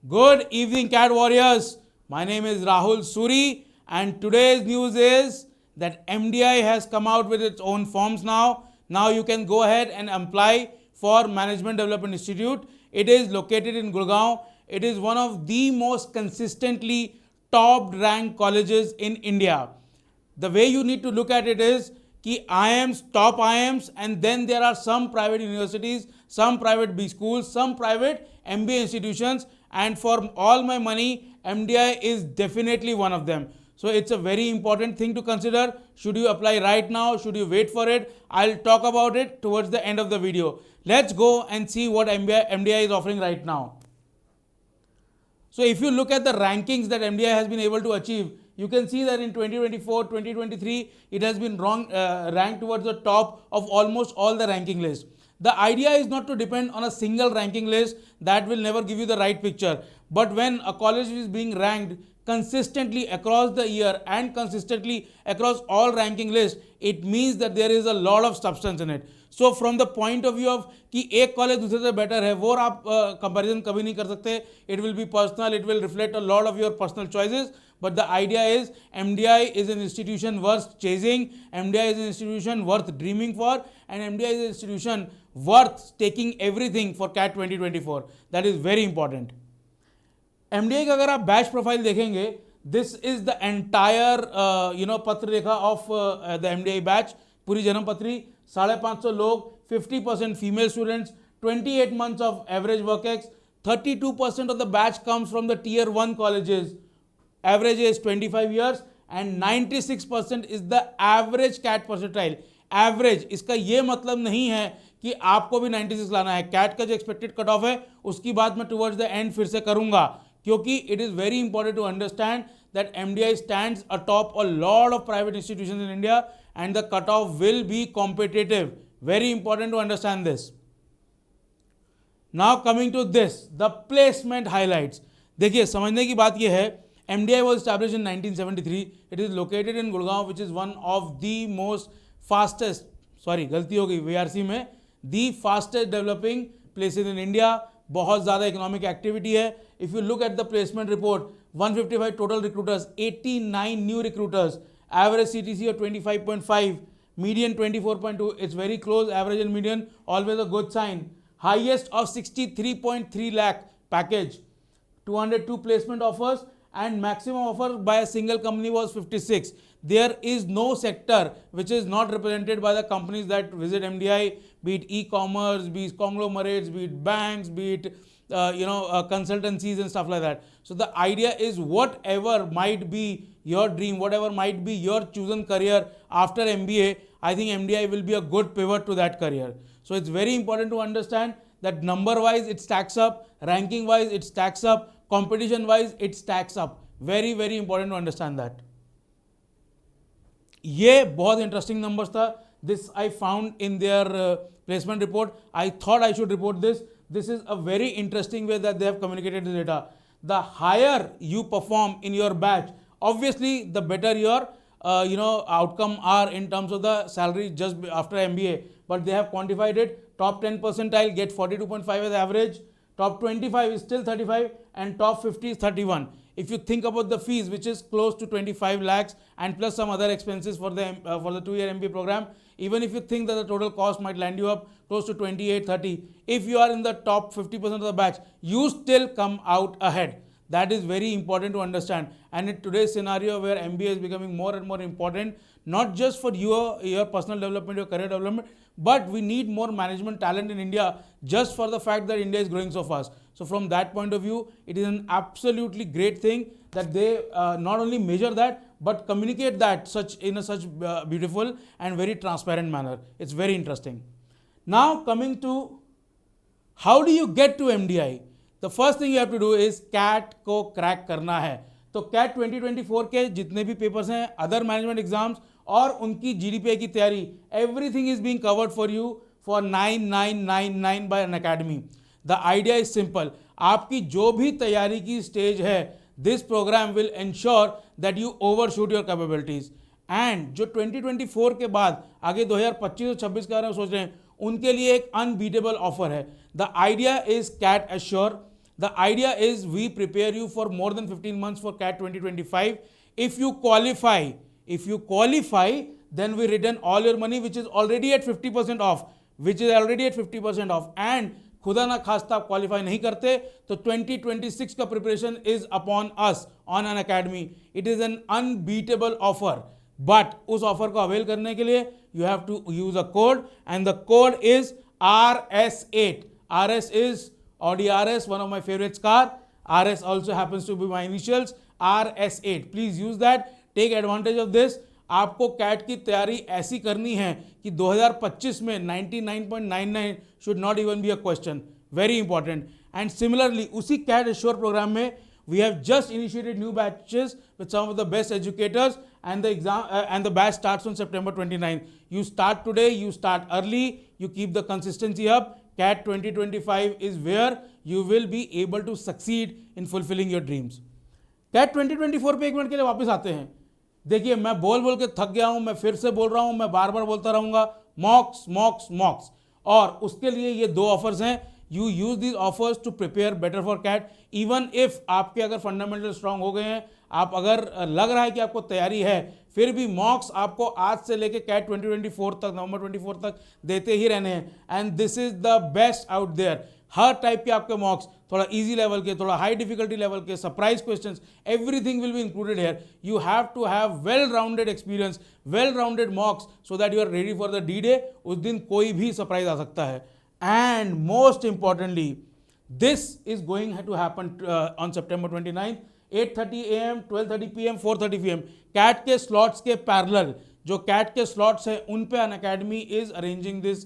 Good evening, Cat Warriors. My name is Rahul Suri, and today's news is that MDI has come out with its own forms now. Now you can go ahead and apply for Management Development Institute. It is located in Gurgaon. It is one of the most consistently top ranked colleges in India. The way you need to look at it is कि IIMs, top IIMs, and then there are some private universities, some private B schools, some private MBA institutions, and for all my money, MDI is definitely one of them. So it's a very important thing to consider. Should you apply right now? Should you wait for it? I'll talk about it towards the end of the video. Let's go and see what MDI is offering right now. So if you look at the rankings that MDI has been able to achieve, you can see that in 2024, 2023, it has been ranked towards the top of almost all the ranking lists. The idea is not to depend on a single ranking list. That will never give you the right picture. But when a college is being ranked consistently across the year and consistently across all ranking lists, it means that there is a lot of substance in it. So from the point of view of कि एक college दूसरे से better है वो आप comparison कभी नहीं कर सकते. It will be personal, it will reflect a lot of your personal choices. But the idea is MDI is an institution worth chasing, MDI is an institution worth dreaming for, and MDI is an institution worth taking everything for CAT 2024. That is very important. MDI का अगर आप batch profile देखेंगे, this is the entire पत्र रेखा of the MDI batch. पूरी जन्म पत्री 550 लोग, 50% female students, 28 months of average work ex, 32% of the batch comes from the tier 1 colleges, average is 25 years, and 96% is the average CAT percentile. Average इसका ये मतलब नहीं है कि आपको भी 96 लाना है. कैट का जो एक्सपेक्टेड कट ऑफ है उसकी बात मैं टुवर्ड्स द एंड फिर से करूंगा, क्योंकि it is very important to understand that MDI stands atop a lot of private institutions in India and the cut off will be competitive. Very important to understand this. Now coming to this, the placement highlights. देखिए समझने की बात यह है, MDI was established in 1973. It is located in Gurgaon, which is one of the most fastest, गलती हो गई VRC में, the fastest developing places in India. बहुत ज़्यादा इकोनॉमिक एक्टिविटी है. If you look at the placement report, 155 total recruiters, 89 new recruiters, average CTC of 25.5, median 24.2. It's very close, average and median, always a good sign. Highest of 63.3 lakh package, 202 placement offers, and maximum offer by a single company was 56. There is no sector which is not represented by the companies that visit MDI, be it e-commerce, be it conglomerates, be it banks, be it consultancies and stuff like that. So the idea is whatever might be your dream, whatever might be your chosen career after MBA, I think MDI will be a good pivot to that career. So it's very important to understand that number wise it stacks up, ranking wise it stacks up, competition wise it stacks up. Very very important to understand that. ये बहुत interesting numbers था. This I found in their placement report. I thought I should report this. This is a very interesting way that they have communicated this data. The higher you perform in your batch, obviously the better your outcome are in terms of the salary just after MBA, but they have quantified it. Top 10 percentile get 42.5 as average, top 25 is still 35, and top 50 is 31. If you think about the fees, which is close to 25 lakhs and plus some other expenses for the 2-year MBA program, even if you think that the total cost might land you up close to 28-30, if you are in the top 50% of the batch, you still come out ahead. That is very important to understand. And in today's scenario where MBA is becoming more and more important, not just for your personal development, your career development, but we need more management talent in India just for the fact that India is growing so fast. So from that point of view, it is an absolutely great thing that they not only measure that, but communicate that in a such beautiful and very transparent manner. It's very interesting. Now coming to how do you get to MDI? The first thing you have to do is CAT को crack करना है. तो CAT 2024 के जितने भी papers हैं, other management exams और उनकी GDPI की तैयारी, everything is being covered for you for 9999 by Unacademy. The idea is simple. आपकी जो भी तैयारी की स्टेज है, this program will ensure that you overshoot your capabilities. And जो 2024 के बाद आगे 2025 और 26 के बारे में सोच रहे हैं, उनके लिए एक अनबीटेबल ऑफर है. The idea is CAT assure. The idea is we prepare you for more than 15 months for CAT 2025. If you qualify, then we return all your money, which is already at 50% off, and खुदा ना खास्ता आप qualify नहीं करते तो 2026 का preparation is upon us on Unacademy. It is an unbeatable offer, but उस offer को अवेल करने के लिए you have to use a code, and the code is RS8. RS is Audi RS, one of my favorites car. RS also happens to be my initials, RS8. Please use that, take advantage of this. आपको cat की तैयारी ऐसी करनी है कि 2025 में 99.99 should not even be a question. Very important. And similarly उसी cat assure programme में we have just initiated new batches with some of the best educators, and the exam and the batch starts on September 29th. You start today, you start early, you keep the consistency up. CAT 2025 is where you will be able to succeed in fulfilling your dreams. CAT 2024 पे एक minute के लिए वापस आते हैं. देखिए मैं बोल के थक गया हूं, मैं फिर से बोल रहा हूं, मैं बार बार बोलता रहूंगा, मॉक्स. और उसके लिए ये दो ऑफर्स हैं. You use these offers to prepare better for CAT. Even if आपके अगर फंडामेंटल स्ट्रांग हो गए हैं, आप अगर लग रहा है कि आपको तैयारी है, फिर भी मॉक्स आपको आज से लेके कैट 2024 तक, नवंबर 24 तक देते ही रहने हैं. And this is the best out there. हर टाइप के आपके मॉक्स, थोड़ा इजी लेवल के, थोड़ा हाई डिफिकल्टी लेवल के, surprise questions, everything will be included here. You have to have well rounded experience, well rounded mocks, so that you are ready for the D day. उस दिन कोई भी surprise आ सकता है. And most importantly, this is going to happen on September 29th, 8:30 AM, 12:30 PM, 4:30 PM. CAT के slots के parallel, जो CAT के slots है उन पे Unacademy is arranging this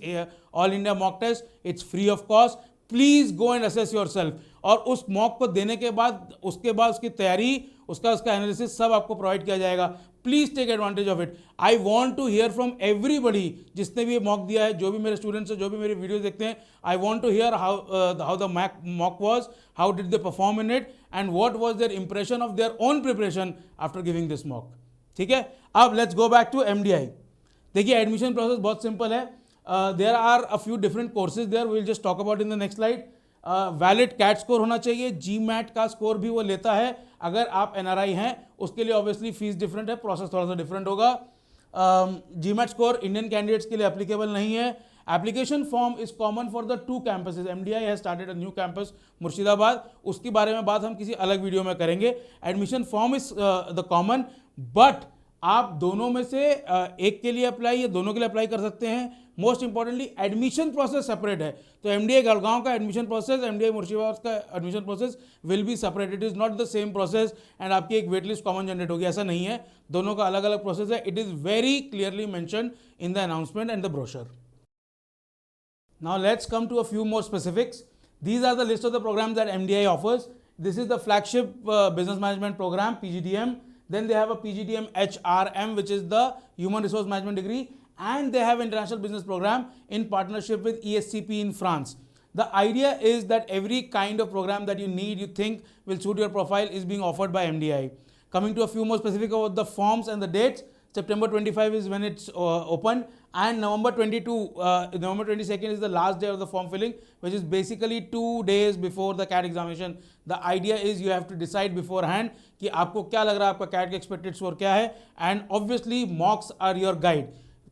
All India mock test. It's free of cost. Please go and assess yourself. और उस mock को देने के बाद, उसके बाद उसकी तैयारी, उसका एनालिसिस सब आपको प्रोवाइड किया जाएगा. Please take advantage of it. I want to hear from everybody, जिसने भी ये मॉक दिया है, जो भी मेरे स्टूडेंट्स हैं, जो भी मेरी वीडियो देखते हैं. I want to hear how the mock was, how did they perform in it, and what was their impression of their own preparation after giving this mock. ठीक है, अब let's go back to MDI. देखिए admission process बहुत simple है. There are a few different courses there, we will just talk about in the next slide. Valid CAT score होना चाहिए. GMAT का score भी वो लेता है. अगर आप NRI हैं उसके लिए ऑब्वियसली फीस डिफरेंट है, प्रोसेस थोड़ा सा डिफरेंट होगा. GMAT स्कोर इंडियन कैंडिडेट्स के लिए एप्लीकेबल नहीं है. Application form is common for the 2 campuses. MDI has started a new campus Murshidabad, उसके बारे में बात हम किसी अलग वीडियो में करेंगे. Admission form is the common, but आप दोनों में से एक के लिए अप्लाई या दोनों के लिए अप्लाई कर सकते हैं. Most importantly admission process separate है. तो MDI गढ़गांव का एडमिशन प्रोसेस, MDI मुर्शिदाबाद का admission process will be separate. It is not the same process and आपकी एक वेट लिस्ट कॉमन जनरेट होगी, ऐसा नहीं है. दोनों का अलग अलग प्रोसेस है. It is very clearly mention in the announcement and the brochure. Now let's come to a few more specifics. These are the list of the programs that MDI offers. This is the flagship business management program, PGDM. Then they have a PGDM HRM, which is the human resource management degree, and they have international business program in partnership with ESCP in France. The idea is that every kind of program that you need, you think will suit your profile, is being offered by MDI. Coming to a few more specific about the forms and the dates. September 25 is when it's opened, and November 22nd is the last day of the form filling, which is basically 2 days before the CAT examination. The idea is you have to decide beforehand कि आपको क्या लग रहा है, आपका CAT का expected score क्या है, and obviously mocks are your guide.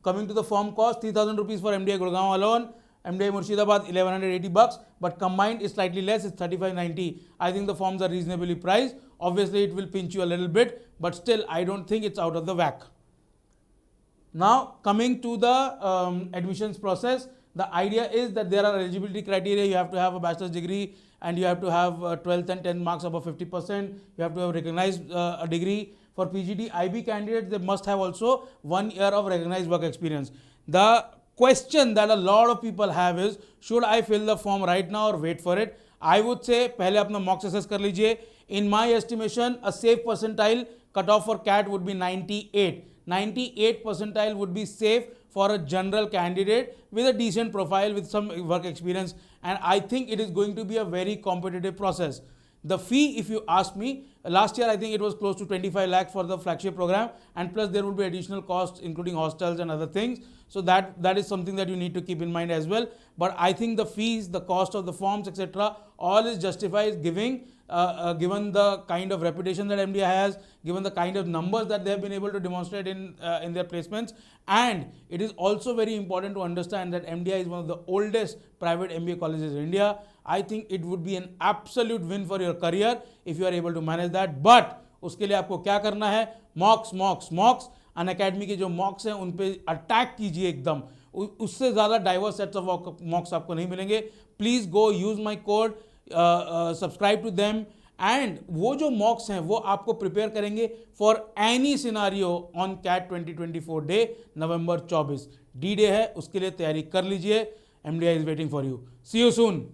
Coming to the form cost, 3,000 rupees for MDI Gurgaon alone. MDI Murshidabad $1,180, but combined is slightly less, it's $3,590. I think the forms are reasonably priced. Obviously it will pinch you a little bit, but still I don't think it's out of the whack. Now coming to the admissions process, the idea is that there are eligibility criteria. You have to have a bachelor's degree, and you have to have 12th and 10th marks above 50%. You have to have recognized a degree. For PGD IB candidates, they must have also 1 year of recognized work experience. The question that a lot of people have is, should I fill the form right now or wait for it? I would say पहले अपना mock assess कर लीजिए. In my estimation, a safe percentile cutoff for CAT would be 98. 98 percentile would be safe for a general candidate with a decent profile, with some work experience, and I think it is going to be a very competitive process. The fee, if you ask me, Last year, I think it was close to 25 lakh for the flagship program, and plus there would be additional costs, including hostels and other things. So that is something that you need to keep in mind as well. But I think the fees, the cost of the forms, etc., all is justified given the kind of reputation that MDI has, given the kind of numbers that they have been able to demonstrate in their placements. And it is also very important to understand that MDI is one of the oldest private MBA colleges in India. I think it would be an absolute win for your career if you are able to manage that. But उसके लिए आपको क्या करना है? मॉक्स Unacademy के जो mocks हैं उन पे अटैक कीजिए एकदम. उससे ज़्यादा डाइवर्स सेट्स ऑफ मॉक्स आपको नहीं मिलेंगे. Please go use my code, subscribe to them, and वो जो मॉक्स हैं वो आपको प्रिपेयर करेंगे for any scenario on CAT 2024 day November 24 D day है. उसके लिए तैयारी कर लीजिए. MDI is waiting for you. See you soon.